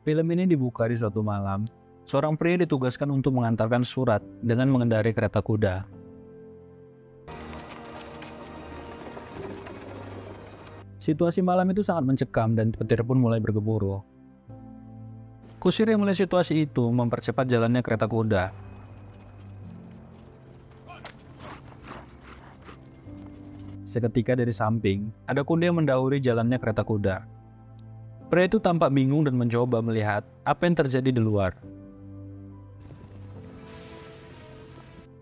Film ini dibuka di suatu malam. Seorang pria ditugaskan untuk mengantarkan surat dengan mengendarai kereta kuda. Situasi malam itu sangat mencekam dan petir pun mulai bergemuruh. Kusir yang melihat situasi itu mempercepat jalannya kereta kuda. Seketika dari samping, ada kuda yang mendahului jalannya kereta kuda. Pria itu tampak bingung dan mencoba melihat apa yang terjadi di luar.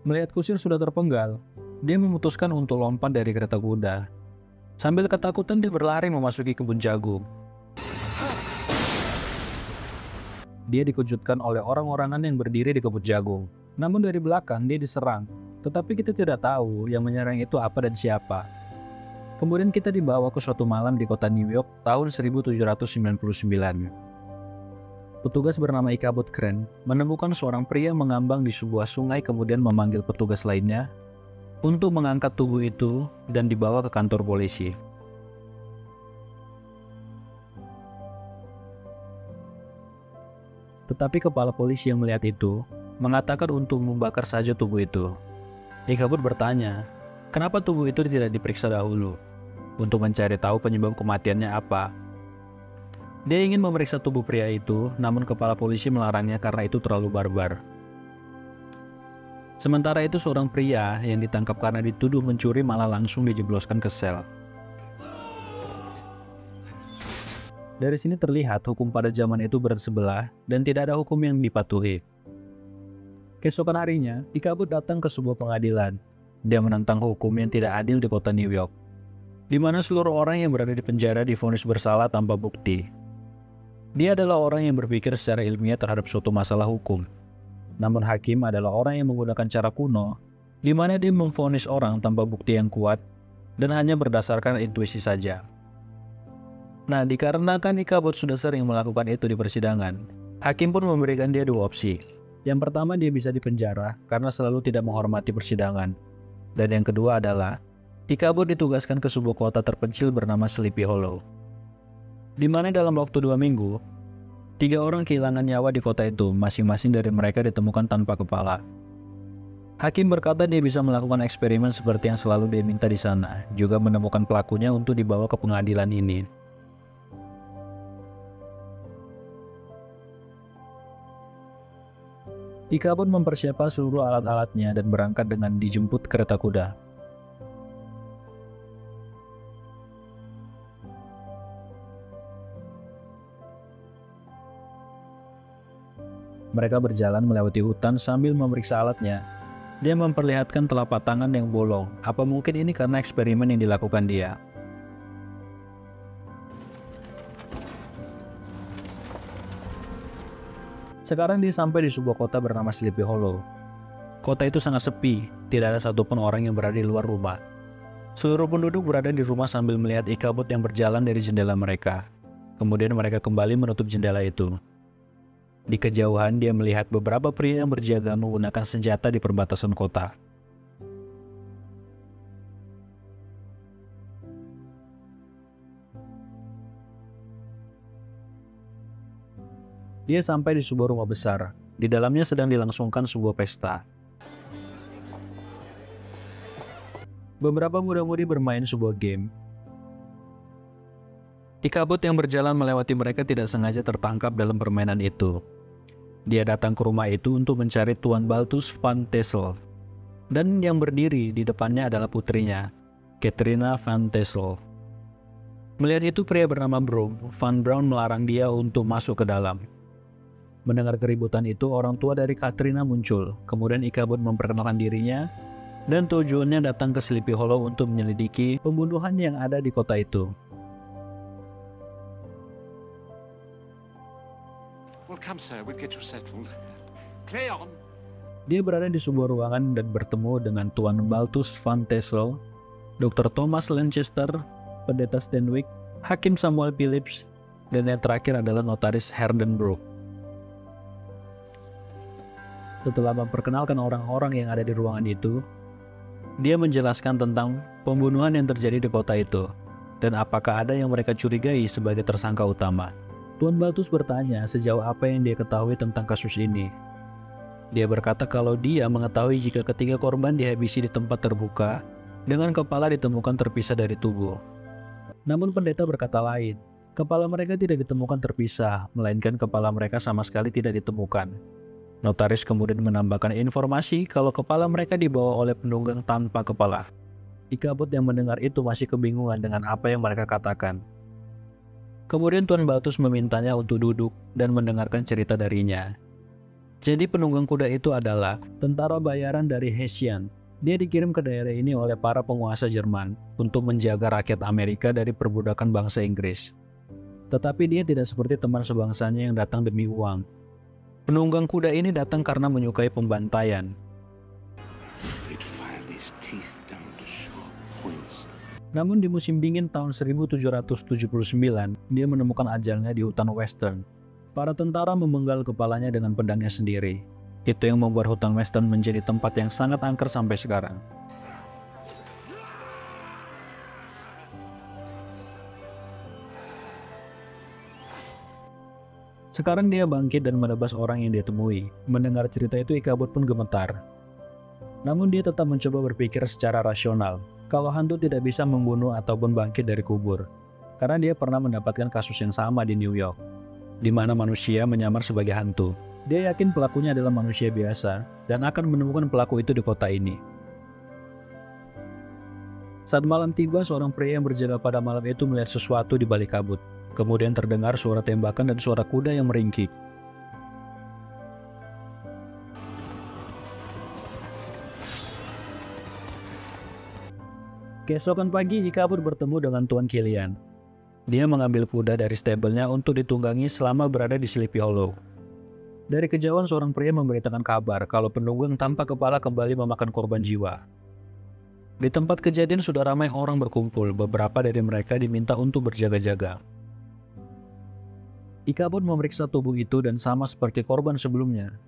Melihat kusir sudah terpenggal, dia memutuskan untuk lompat dari kereta kuda. Sambil ketakutan dia berlari memasuki kebun jagung. Dia dikejutkan oleh orang-orangan yang berdiri di kebun jagung. Namun dari belakang dia diserang, tetapi kita tidak tahu yang menyerang itu apa dan siapa. Kemudian kita dibawa ke suatu malam di kota New York tahun 1799. Petugas bernama Ichabod Crane menemukan seorang pria mengambang di sebuah sungai, kemudian memanggil petugas lainnya untuk mengangkat tubuh itu dan dibawa ke kantor polisi. Tetapi kepala polisi yang melihat itu mengatakan untuk membakar saja tubuh itu. Ichabod bertanya, kenapa tubuh itu tidak diperiksa dahulu untuk mencari tahu penyebab kematiannya apa. Dia ingin memeriksa tubuh pria itu, namun kepala polisi melarangnya karena itu terlalu barbar. Sementara itu seorang pria yang ditangkap karena dituduh mencuri malah langsung dijebloskan ke sel. Dari sini terlihat hukum pada zaman itu bersebelah dan tidak ada hukum yang dipatuhi. Keesokan harinya, Ichabod datang ke sebuah pengadilan. Dia menentang hukum yang tidak adil di kota New York, di mana seluruh orang yang berada di penjara divonis bersalah tanpa bukti. Dia adalah orang yang berpikir secara ilmiah terhadap suatu masalah hukum. Namun hakim adalah orang yang menggunakan cara kuno, di mana dia memvonis orang tanpa bukti yang kuat dan hanya berdasarkan intuisi saja. Nah, dikarenakan Ichabod sudah sering melakukan itu di persidangan, hakim pun memberikan dia dua opsi. Yang pertama, dia bisa dipenjara karena selalu tidak menghormati persidangan. Dan yang kedua adalah Ichabod ditugaskan ke sebuah kota terpencil bernama Sleepy Hollow, di mana dalam waktu 2 minggu, 3 orang kehilangan nyawa di kota itu, masing-masing dari mereka ditemukan tanpa kepala. Hakim berkata dia bisa melakukan eksperimen seperti yang selalu dia minta di sana, juga menemukan pelakunya untuk dibawa ke pengadilan ini. Ichabod mempersiapkan seluruh alat-alatnya dan berangkat dengan dijemput kereta kuda. Mereka berjalan melewati hutan sambil memeriksa alatnya. Dia memperlihatkan telapak tangan yang bolong. Apa mungkin ini karena eksperimen yang dilakukan dia? Sekarang dia sampai di sebuah kota bernama Sleepy Hollow. Kota itu sangat sepi, tidak ada satupun orang yang berada di luar rumah. Seluruh penduduk berada di rumah sambil melihat Ichabod yang berjalan dari jendela mereka. Kemudian mereka kembali menutup jendela itu. Di kejauhan dia melihat beberapa pria yang berjaga menggunakan senjata di perbatasan kota. Dia sampai di sebuah rumah besar. Di dalamnya sedang dilangsungkan sebuah pesta. Beberapa muda-mudi bermain sebuah game. Ichabod yang berjalan melewati mereka tidak sengaja tertangkap dalam permainan itu. Dia datang ke rumah itu untuk mencari Tuan Balthus van Texel. Dan yang berdiri di depannya adalah putrinya, Katrina van Texel. Melihat itu, pria bernama Van Braun melarang dia untuk masuk ke dalam. Mendengar keributan itu, orang tua dari Katrina muncul. Kemudian Ichabod memperkenalkan dirinya dan tujuannya datang ke Sleepy Hollow untuk menyelidiki pembunuhan yang ada di kota itu. Well, come, sir. We'll get you settled. Play on. Dia berada di sebuah ruangan dan bertemu dengan Tuan Balthus van Texel, Dr. Thomas Lanchester, Pendeta Stanwyck, Hakim Samuel Phillips, dan yang terakhir adalah Notaris Herdenbrook. Setelah memperkenalkan orang-orang yang ada di ruangan itu, dia menjelaskan tentang pembunuhan yang terjadi di kota itu, dan apakah ada yang mereka curigai sebagai tersangka utama. Tuan Baltus bertanya sejauh apa yang dia ketahui tentang kasus ini. Dia berkata kalau dia mengetahui jika ketiga korban dihabisi di tempat terbuka dengan kepala ditemukan terpisah dari tubuh. Namun pendeta berkata lain, kepala mereka tidak ditemukan terpisah, melainkan kepala mereka sama sekali tidak ditemukan. Notaris kemudian menambahkan informasi kalau kepala mereka dibawa oleh penunggang tanpa kepala. Ikabod yang mendengar itu masih kebingungan dengan apa yang mereka katakan. Kemudian Tuan Baltus memintanya untuk duduk dan mendengarkan cerita darinya. Jadi penunggang kuda itu adalah tentara bayaran dari Hessian. Dia dikirim ke daerah ini oleh para penguasa Jerman untuk menjaga rakyat Amerika dari perbudakan bangsa Inggris. Tetapi dia tidak seperti teman sebangsanya yang datang demi uang. Penunggang kuda ini datang karena menyukai pembantaian. Namun di musim dingin tahun 1779, dia menemukan ajalnya di hutan Western. Para tentara memenggal kepalanya dengan pedangnya sendiri. Itu yang membuat hutan Western menjadi tempat yang sangat angker sampai sekarang. Sekarang dia bangkit dan menebas orang yang dia temui. Mendengar cerita itu, Ikabod pun gemetar. Namun dia tetap mencoba berpikir secara rasional. Kalau hantu tidak bisa membunuh ataupun bangkit dari kubur. Karena dia pernah mendapatkan kasus yang sama di New York, di mana manusia menyamar sebagai hantu. Dia yakin pelakunya adalah manusia biasa dan akan menemukan pelaku itu di kota ini. Saat malam tiba, seorang pria yang berjaga pada malam itu melihat sesuatu di balik kabut. Kemudian terdengar suara tembakan dan suara kuda yang meringkik. Keesokan pagi, Ikabod bertemu dengan Tuan Kilian. Dia mengambil kuda dari stablenya untuk ditunggangi selama berada di Sleepy Hollow. Dari kejauhan, seorang pria memberitakan kabar kalau penunggang tanpa kepala kembali memakan korban jiwa. Di tempat kejadian sudah ramai orang berkumpul, beberapa dari mereka diminta untuk berjaga-jaga. Ikabod memeriksa tubuh itu dan sama seperti korban sebelumnya.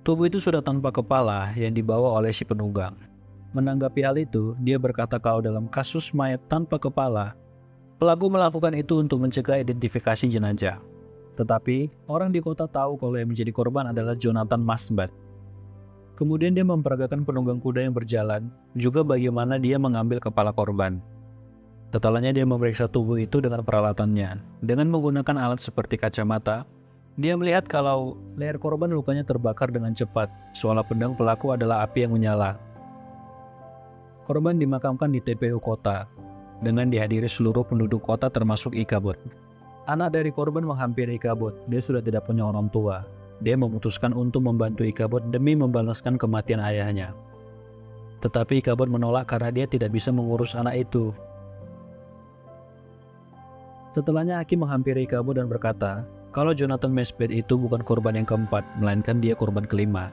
Tubuh itu sudah tanpa kepala yang dibawa oleh si penunggang. Menanggapi hal itu, dia berkata kalau dalam kasus mayat tanpa kepala, pelaku melakukan itu untuk mencegah identifikasi jenazah. Tetapi, orang di kota tahu kalau yang menjadi korban adalah Jonathan Masbat. Kemudian dia memperagakan penunggang kuda yang berjalan, juga bagaimana dia mengambil kepala korban. Setelahnya dia memeriksa tubuh itu dengan peralatannya. Dengan menggunakan alat seperti kacamata, dia melihat kalau leher korban lukanya terbakar dengan cepat, seolah pedang pelaku adalah api yang menyala. Korban dimakamkan di TPU kota, dengan dihadiri seluruh penduduk kota termasuk Ikabod. Anak dari korban menghampiri Ikabod, dia sudah tidak punya orang tua. Dia memutuskan untuk membantu Ikabod demi membalaskan kematian ayahnya. Tetapi Ikabod menolak karena dia tidak bisa mengurus anak itu. Setelahnya hakim menghampiri Ikabod dan berkata, kalau Jonathan Masbat itu bukan korban yang keempat, melainkan dia korban kelima.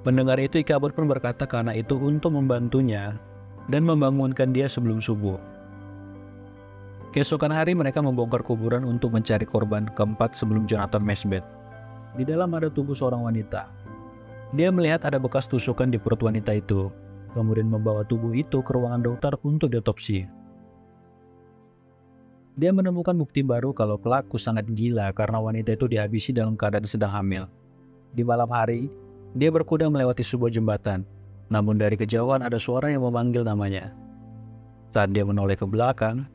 Mendengar itu, Ikabod pun berkata karena itu untuk membantunya dan membangunkan dia sebelum subuh. Keesokan hari mereka membongkar kuburan untuk mencari korban keempat sebelum Jonathan Masbat. Di dalam ada tubuh seorang wanita. Dia melihat ada bekas tusukan di perut wanita itu, kemudian membawa tubuh itu ke ruangan dokter untuk diotopsi. Dia menemukan bukti baru kalau pelaku sangat gila karena wanita itu dihabisi dalam keadaan sedang hamil. Di malam hari, dia berkuda melewati sebuah jembatan, namun dari kejauhan ada suara yang memanggil namanya. Saat dia menoleh ke belakang,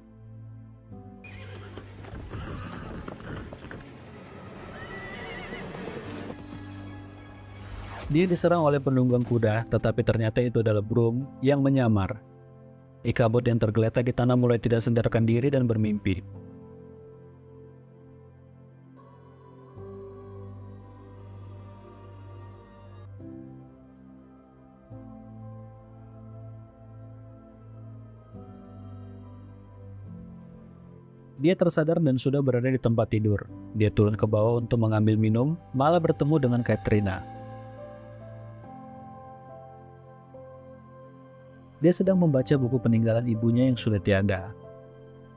dia diserang oleh penunggang kuda, tetapi ternyata itu adalah Broom yang menyamar. Ikabod yang tergeletak di tanah mulai tidak sadarkan diri dan bermimpi. Dia tersadar dan sudah berada di tempat tidur. Dia turun ke bawah untuk mengambil minum, malah bertemu dengan Katrina. Dia sedang membaca buku peninggalan ibunya yang sudah tiada.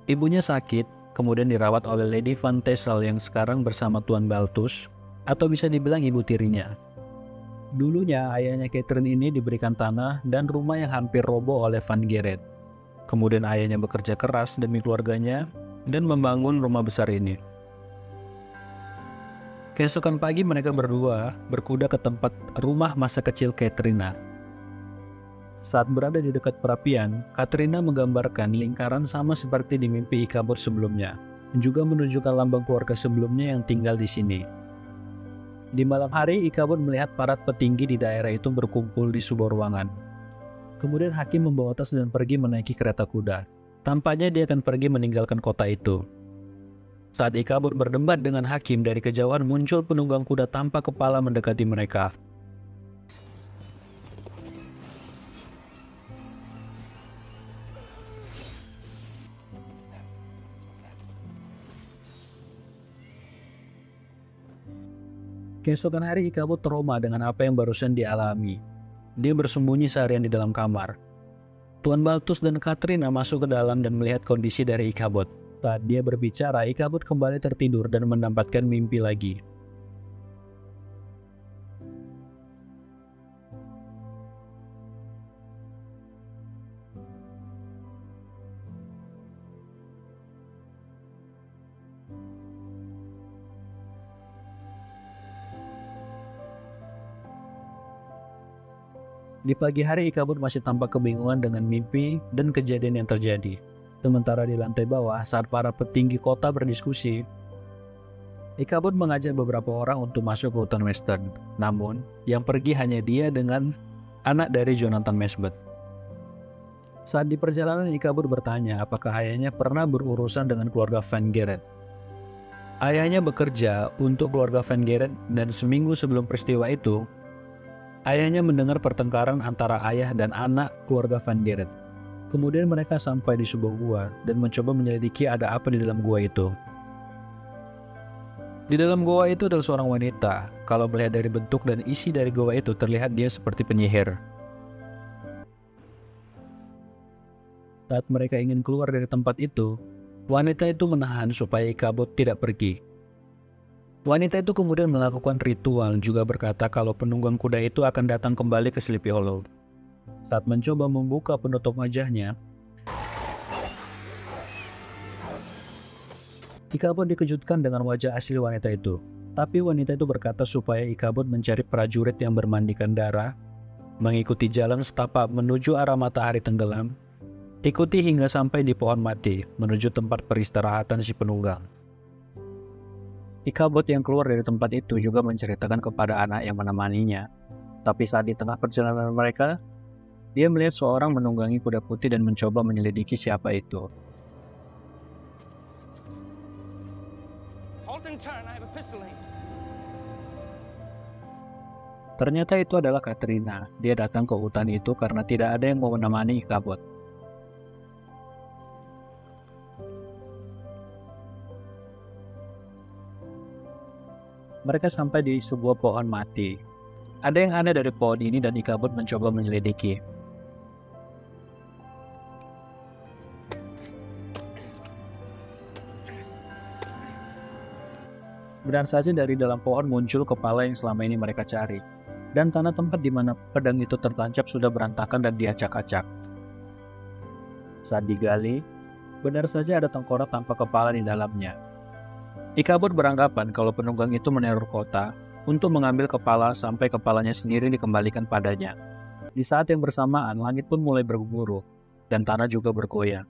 Ibunya sakit, kemudian dirawat oleh Lady Van Tassel yang sekarang bersama Tuan Baltus, atau bisa dibilang ibu tirinya. Dulunya ayahnya Catherine ini diberikan tanah dan rumah yang hampir roboh oleh Van Geret. Kemudian ayahnya bekerja keras demi keluarganya dan membangun rumah besar ini. Keesokan pagi mereka berdua berkuda ke tempat rumah masa kecil Katrina. Saat berada di dekat perapian, Katrina menggambarkan lingkaran sama seperti di mimpi Ichabod sebelumnya, juga menunjukkan lambang keluarga sebelumnya yang tinggal di sini. Di malam hari, Ichabod melihat para petinggi di daerah itu berkumpul di sebuah ruangan. Kemudian hakim membawa tas dan pergi menaiki kereta kuda. Tampaknya dia akan pergi meninggalkan kota itu. Saat Ichabod berdebat dengan hakim, dari kejauhan muncul penunggang kuda tanpa kepala mendekati mereka. Keesokan hari, Ichabod trauma dengan apa yang barusan dialami. Dia bersembunyi seharian di dalam kamar. Tuan Baltus dan Katrina masuk ke dalam dan melihat kondisi dari Ichabod. Saat dia berbicara, Ichabod kembali tertidur dan mendapatkan mimpi lagi. Di pagi hari, Ichabod masih tampak kebingungan dengan mimpi dan kejadian yang terjadi. Sementara di lantai bawah, saat para petinggi kota berdiskusi, Ichabod mengajak beberapa orang untuk masuk ke hutan Western. Namun, yang pergi hanya dia dengan anak dari Jonathan Mesbeth. Saat di perjalanan, Ichabod bertanya apakah ayahnya pernah berurusan dengan keluarga Van Geret. Ayahnya bekerja untuk keluarga Van Geret dan seminggu sebelum peristiwa itu, ayahnya mendengar pertengkaran antara ayah dan anak keluarga Van Geret. Kemudian mereka sampai di sebuah gua dan mencoba menyelidiki ada apa di dalam gua itu. Di dalam gua itu adalah seorang wanita. Kalau melihat dari bentuk dan isi dari gua itu, terlihat dia seperti penyihir. Saat mereka ingin keluar dari tempat itu, wanita itu menahan supaya Ichabod tidak pergi. Wanita itu kemudian melakukan ritual, juga berkata kalau penunggang kuda itu akan datang kembali ke Sleepy Hollow. Saat mencoba membuka penutup wajahnya, Ichabod dikejutkan dengan wajah asli wanita itu. Tapi wanita itu berkata supaya Ichabod mencari prajurit yang bermandikan darah, mengikuti jalan setapak menuju arah matahari tenggelam, ikuti hingga sampai di pohon mati, menuju tempat peristirahatan si penunggang. Ichabod yang keluar dari tempat itu juga menceritakan kepada anak yang menemaninya. Tapi saat di tengah perjalanan mereka, dia melihat seorang menunggangi kuda putih dan mencoba menyelidiki siapa itu. Halt and turn, I have a pistol aim. Ternyata itu adalah Katrina. Dia datang ke hutan itu karena tidak ada yang mau menemani Ichabod. Mereka sampai di sebuah pohon mati. Ada yang aneh dari pohon ini dan Ichabod mencoba menyelidiki. Benar saja dari dalam pohon muncul kepala yang selama ini mereka cari. Dan tanah tempat di mana pedang itu tertancap sudah berantakan dan diacak-acak. Saat digali, benar saja ada tengkorak tanpa kepala di dalamnya. Ichabod beranggapan kalau penunggang itu meneror kota untuk mengambil kepala sampai kepalanya sendiri dikembalikan padanya. Di saat yang bersamaan, langit pun mulai bergemuruh dan tanah juga bergoyang.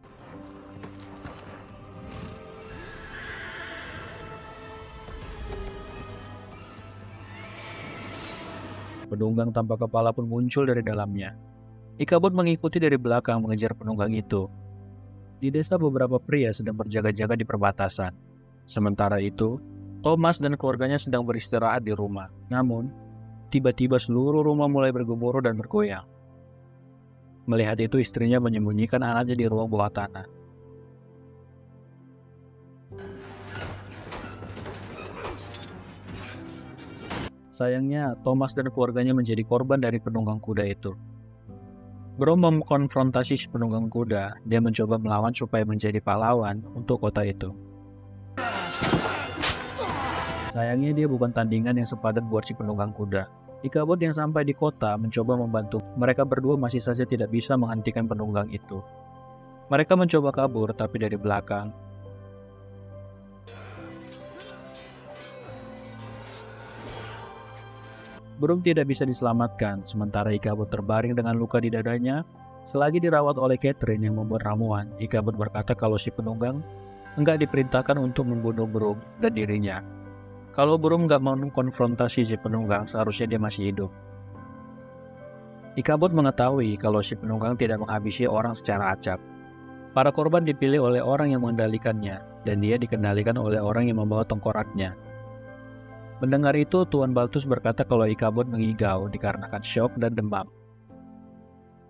Penunggang tanpa kepala pun muncul dari dalamnya. Ichabod mengikuti dari belakang mengejar penunggang itu. Di desa beberapa pria sedang berjaga-jaga di perbatasan. Sementara itu, Thomas dan keluarganya sedang beristirahat di rumah. Namun, tiba-tiba seluruh rumah mulai bergemuruh dan bergoyang. Melihat itu, istrinya menyembunyikan anaknya di ruang bawah tanah. Sayangnya, Thomas dan keluarganya menjadi korban dari penunggang kuda itu. Bro mengkonfrontasi si penunggang kuda, dia mencoba melawan supaya menjadi pahlawan untuk kota itu. Sayangnya dia bukan tandingan yang sepadan buat si penunggang kuda. Ichabod yang sampai di kota mencoba membantu. Mereka berdua masih saja tidak bisa menghentikan penunggang itu. Mereka mencoba kabur, tapi dari belakang Broom tidak bisa diselamatkan, sementara Ichabod terbaring dengan luka di dadanya. Selagi dirawat oleh Catherine yang membuat ramuan, Ichabod berkata kalau si penunggang enggak diperintahkan untuk membunuh Broom dan dirinya. Kalau Broom enggak mau konfrontasi si penunggang, seharusnya dia masih hidup. Ichabod mengetahui kalau si penunggang tidak menghabisi orang secara acak. Para korban dipilih oleh orang yang mengendalikannya, dan dia dikendalikan oleh orang yang membawa tengkoraknya. Mendengar itu, Tuan Balthus berkata kalau Ichabod mengigau dikarenakan syok dan demam.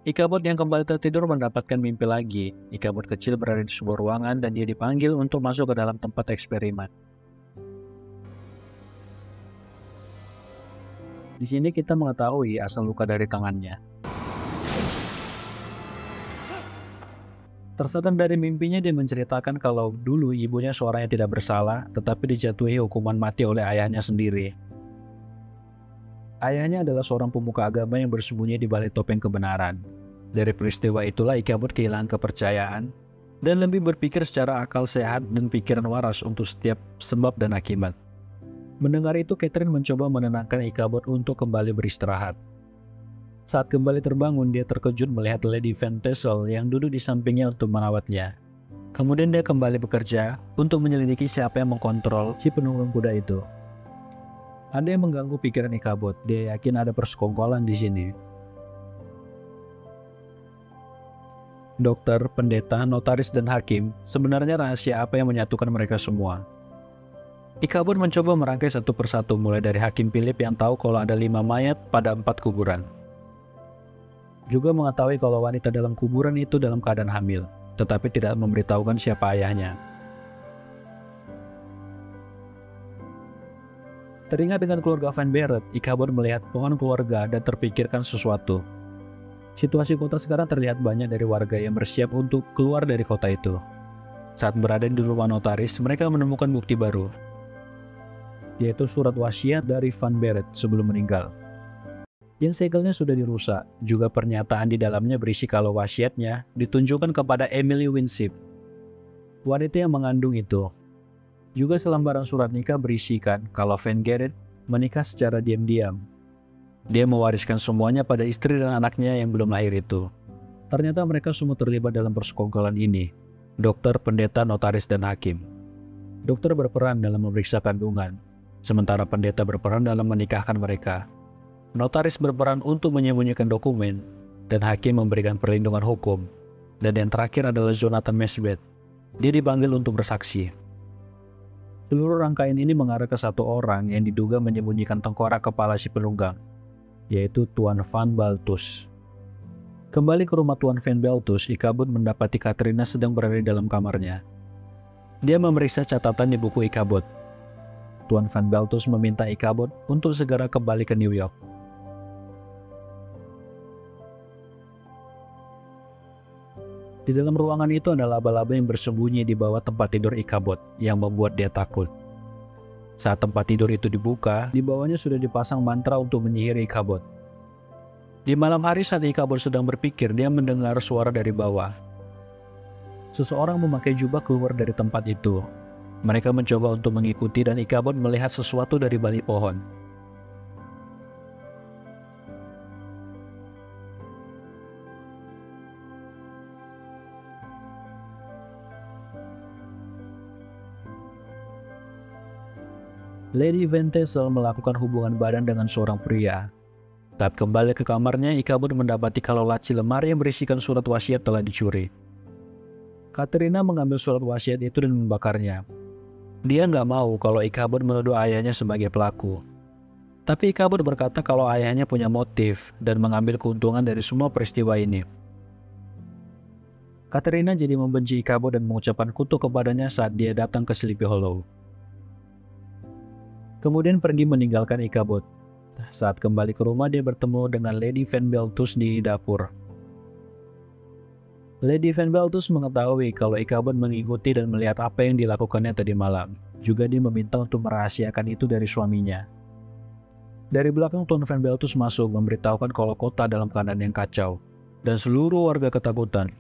Ichabod yang kembali tertidur mendapatkan mimpi lagi. Ichabod kecil berada di sebuah ruangan dan dia dipanggil untuk masuk ke dalam tempat eksperimen. Di sini kita mengetahui asal luka dari tangannya. Tersadar dari mimpinya, dia menceritakan kalau dulu ibunya seorang yang tidak bersalah, tetapi dijatuhi hukuman mati oleh ayahnya sendiri. Ayahnya adalah seorang pemuka agama yang bersembunyi di balik topeng kebenaran. Dari peristiwa itulah Ichabod kehilangan kepercayaan dan lebih berpikir secara akal sehat dan pikiran waras untuk setiap sebab dan akibat. Mendengar itu, Catherine mencoba menenangkan Ichabod untuk kembali beristirahat. Saat kembali terbangun, dia terkejut melihat Lady Van Tassel yang duduk di sampingnya untuk merawatnya. Kemudian dia kembali bekerja untuk menyelidiki siapa yang mengkontrol si penunggang kuda itu. Ada yang mengganggu pikiran Ichabod. Dia yakin ada persekongkolan di sini. Dokter, pendeta, notaris, dan hakim, sebenarnya rahasia apa yang menyatukan mereka semua? Ichabod mencoba merangkai satu persatu, mulai dari Hakim Philip yang tahu kalau ada 5 mayat pada 4 kuburan. Juga mengetahui kalau wanita dalam kuburan itu dalam keadaan hamil, tetapi tidak memberitahukan siapa ayahnya. Teringat dengan keluarga Van Barrett, Ichabod melihat pohon keluarga dan terpikirkan sesuatu. Situasi kota sekarang terlihat banyak dari warga yang bersiap untuk keluar dari kota itu. Saat berada di rumah notaris, mereka menemukan bukti baru, yaitu surat wasiat dari Van Barrett sebelum meninggal. Yang segelnya sudah dirusak, juga pernyataan di dalamnya berisi kalau wasiatnya ditunjukkan kepada Emily Winship, wanita yang mengandung itu. Juga selembaran surat nikah berisikan kalau Van Barrett menikah secara diam-diam. Dia mewariskan semuanya pada istri dan anaknya yang belum lahir itu. Ternyata mereka semua terlibat dalam persekongkolan ini. Dokter, pendeta, notaris, dan hakim. Dokter berperan dalam memeriksa kandungan, sementara pendeta berperan dalam menikahkan mereka. Notaris berperan untuk menyembunyikan dokumen, dan hakim memberikan perlindungan hukum. Dan yang terakhir adalah Jonathan Mesbeth. Dia dipanggil untuk bersaksi. Seluruh rangkaian ini mengarah ke satu orang yang diduga menyembunyikan tengkorak kepala si penunggang, yaitu Tuan Van Balthus. Kembali ke rumah Tuan Van Balthus, Ichabod mendapati Katrina sedang berada di dalam kamarnya. Dia memeriksa catatan di buku Ichabod. Tuan Van Balthus meminta Ichabod untuk segera kembali ke New York. Di dalam ruangan itu ada laba-laba yang bersembunyi di bawah tempat tidur Ichabod yang membuat dia takut. Saat tempat tidur itu dibuka, di bawahnya sudah dipasang mantra untuk menyihir Ichabod. Di malam hari saat Ichabod sedang berpikir, dia mendengar suara dari bawah. Seseorang memakai jubah keluar dari tempat itu. Mereka mencoba untuk mengikuti dan Ichabod melihat sesuatu dari balik pohon. Lady Van Tassel melakukan hubungan badan dengan seorang pria. Saat kembali ke kamarnya, Ichabod mendapati kalau laci lemari yang berisikan surat wasiat telah dicuri. Katrina mengambil surat wasiat itu dan membakarnya. Dia nggak mau kalau Ichabod menuduh ayahnya sebagai pelaku. Tapi Ichabod berkata kalau ayahnya punya motif dan mengambil keuntungan dari semua peristiwa ini. Katrina jadi membenci Ichabod dan mengucapkan kutuk kepadanya saat dia datang ke Sleepy Hollow. Kemudian pergi meninggalkan Ichabod. Saat kembali ke rumah, dia bertemu dengan Lady Van Balthus di dapur. Lady Van Balthus mengetahui kalau Ichabod mengikuti dan melihat apa yang dilakukannya tadi malam. Juga dia meminta untuk merahasiakan itu dari suaminya. Dari belakang, Tuan Van Balthus masuk memberitahukan kalau kota dalam keadaan yang kacau dan seluruh warga ketakutan.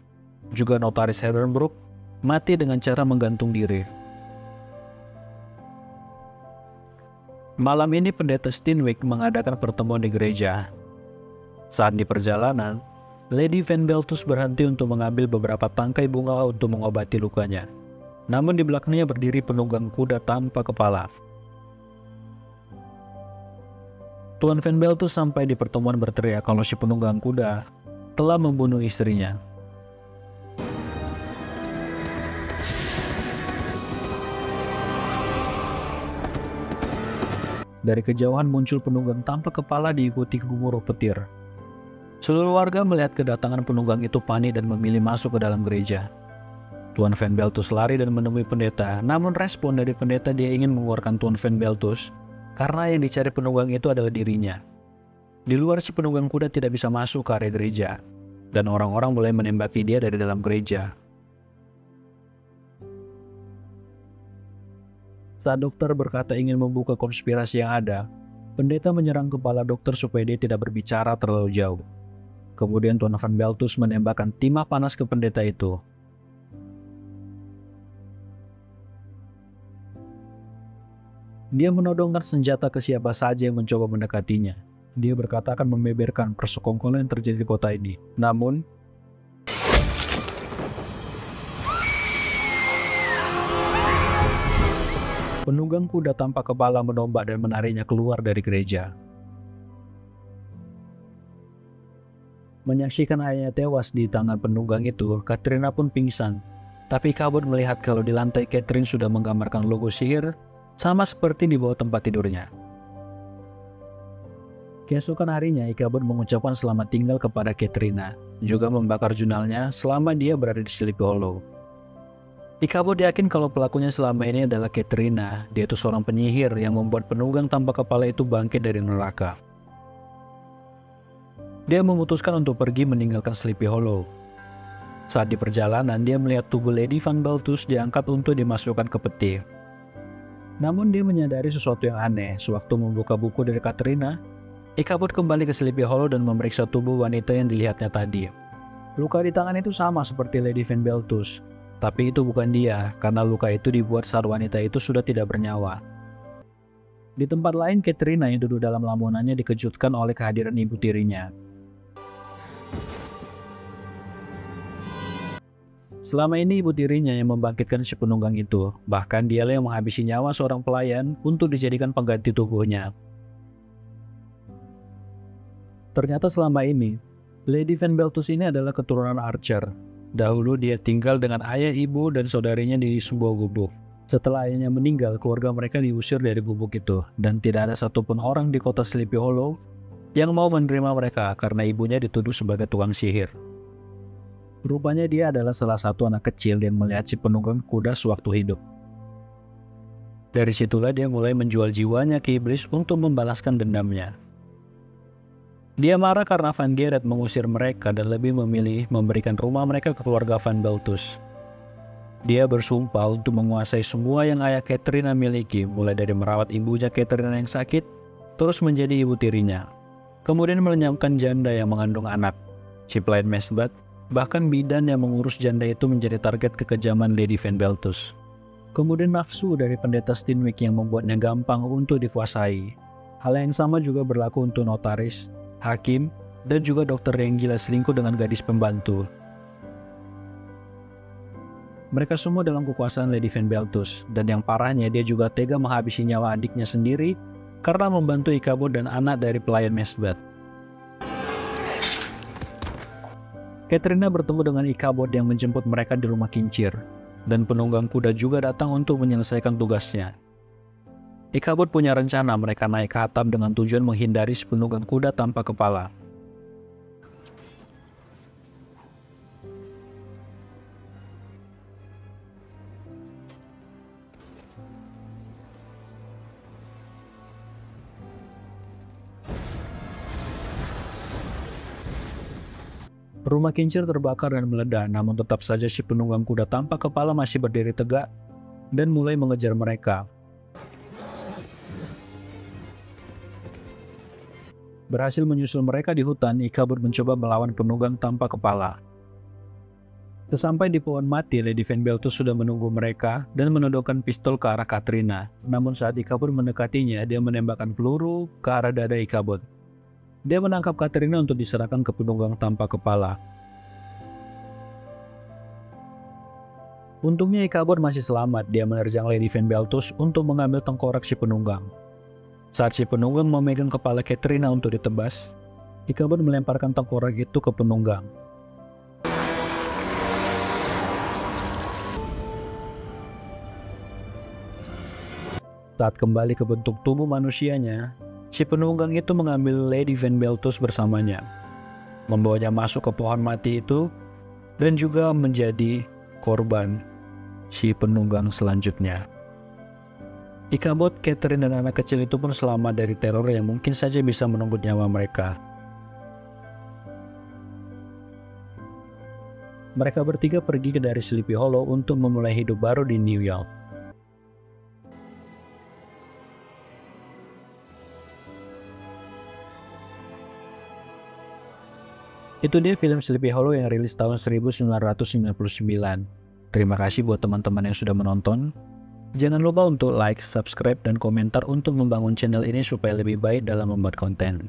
Juga notaris Herenbrook mati dengan cara menggantung diri. Malam ini pendeta Steenwyck mengadakan pertemuan di gereja. Saat di perjalanan, Lady Van Beltus berhenti untuk mengambil beberapa tangkai bunga untuk mengobati lukanya. Namun di belakangnya berdiri penunggang kuda tanpa kepala. Tuan Van Beltus sampai di pertemuan berteriak kalau si penunggang kuda telah membunuh istrinya. Dari kejauhan muncul penunggang tanpa kepala diikuti gemuruh petir. Seluruh warga melihat kedatangan penunggang itu panik dan memilih masuk ke dalam gereja. Tuan Van Beltus lari dan menemui pendeta, namun respon dari pendeta dia ingin mengeluarkan Tuan Van Beltus karena yang dicari penunggang itu adalah dirinya. Di luar si penunggang kuda tidak bisa masuk ke area gereja, dan orang-orang mulai menembaki dia dari dalam gereja. Saat dokter berkata ingin membuka konspirasi yang ada, pendeta menyerang kepala dokter supaya dia tidak berbicara terlalu jauh. Kemudian Tuan Van Beltus menembakkan timah panas ke pendeta itu. Dia menodongkan senjata ke siapa saja yang mencoba mendekatinya. Dia berkata akan membeberkan persekongkolan yang terjadi di kota ini. Namun, penunggang kuda tanpa kepala menombak dan menariknya keluar dari gereja. Menyaksikan ayahnya tewas di tangan penunggang itu, Katrina pun pingsan. Tapi Ichabod melihat kalau di lantai Catherine sudah menggambarkan logo sihir, sama seperti di bawah tempat tidurnya. Keesokan harinya, Ichabod mengucapkan selamat tinggal kepada Katrina, juga membakar jurnalnya selama dia berada di Sleepy Hollow. Ichabod yakin kalau pelakunya selama ini adalah Katrina. Dia itu seorang penyihir yang membuat penunggang tanpa kepala itu bangkit dari neraka. Dia memutuskan untuk pergi meninggalkan Sleepy Hollow. Saat di perjalanan, dia melihat tubuh Lady Van Beltus diangkat untuk dimasukkan ke peti. Namun dia menyadari sesuatu yang aneh. Sewaktu membuka buku dari Katrina, Ichabod kembali ke Sleepy Hollow dan memeriksa tubuh wanita yang dilihatnya tadi. Luka di tangan itu sama seperti Lady Van Beltus. Tapi itu bukan dia, karena luka itu dibuat saat wanita itu sudah tidak bernyawa. Di tempat lain, Katrina yang duduk dalam lamunannya dikejutkan oleh kehadiran ibu tirinya. Selama ini ibu tirinya yang membangkitkan si penunggang itu, bahkan dialah yang menghabisi nyawa seorang pelayan untuk dijadikan pengganti tubuhnya. Ternyata selama ini, Lady Van Beltus ini adalah keturunan Archer. Dahulu dia tinggal dengan ayah, ibu, dan saudarinya di sebuah gubuk. Setelah ayahnya meninggal, keluarga mereka diusir dari gubuk itu, dan tidak ada satupun orang di kota Sleepy Hollow yang mau menerima mereka karena ibunya dituduh sebagai tukang sihir. Rupanya dia adalah salah satu anak kecil yang melihat si penunggang kuda sewaktu hidup. Dari situlah dia mulai menjual jiwanya ke iblis untuk membalaskan dendamnya. Dia marah karena Van Geret mengusir mereka dan lebih memilih memberikan rumah mereka ke keluarga Van Beltus. Dia bersumpah untuk menguasai semua yang ayah Katrina miliki, mulai dari merawat ibunya Katrina yang sakit, terus menjadi ibu tirinya. Kemudian melenyamkan janda yang mengandung anak, si pelayan mesbah, bahkan bidan yang mengurus janda itu menjadi target kekejaman Lady Van Beltus. Kemudian nafsu dari pendeta Steenwyck yang membuatnya gampang untuk dikuasai. Hal yang sama juga berlaku untuk notaris, hakim, dan juga dokter yang gila selingkuh dengan gadis pembantu. Mereka semua dalam kekuasaan Lady Van Beltus, dan yang parahnya dia juga tega menghabisi nyawa adiknya sendiri karena membantu Ichabod dan anak dari pelayan mesbah. Katrina bertemu dengan Ichabod yang menjemput mereka di rumah kincir, dan penunggang kuda juga datang untuk menyelesaikan tugasnya. Ichabod punya rencana mereka naik ke atap dengan tujuan menghindari si penunggang kuda tanpa kepala. Rumah kincir terbakar dan meledak, namun tetap saja si penunggang kuda tanpa kepala masih berdiri tegak dan mulai mengejar mereka. Berhasil menyusul mereka di hutan, Ichabod mencoba melawan penunggang tanpa kepala. Sesampai di pohon mati, Lady Van Beltus sudah menunggu mereka dan menodongkan pistol ke arah Katrina. Namun saat Ichabod mendekatinya, dia menembakkan peluru ke arah dada Ichabod. Dia menangkap Katrina untuk diserahkan ke penunggang tanpa kepala. Untungnya Ichabod masih selamat. Dia menerjang Lady Van Beltus untuk mengambil tengkorak si penunggang. Saat si penunggang memegang kepala Katrina untuk ditebas, Ichabod melemparkan tengkorak itu ke penunggang. Saat kembali ke bentuk tubuh manusianya, si penunggang itu mengambil Lady Van Beltus bersamanya, membawanya masuk ke pohon mati itu, dan juga menjadi korban si penunggang selanjutnya. Ichabod, Catherine, dan anak kecil itu pun selamat dari teror yang mungkin saja bisa menunggu nyawa mereka. Mereka bertiga pergi dari Sleepy Hollow untuk memulai hidup baru di New York. Itu dia film Sleepy Hollow yang rilis tahun 1999. Terima kasih buat teman-teman yang sudah menonton. Jangan lupa untuk like, subscribe, dan komentar untuk membangun channel ini supaya lebih baik dalam membuat konten.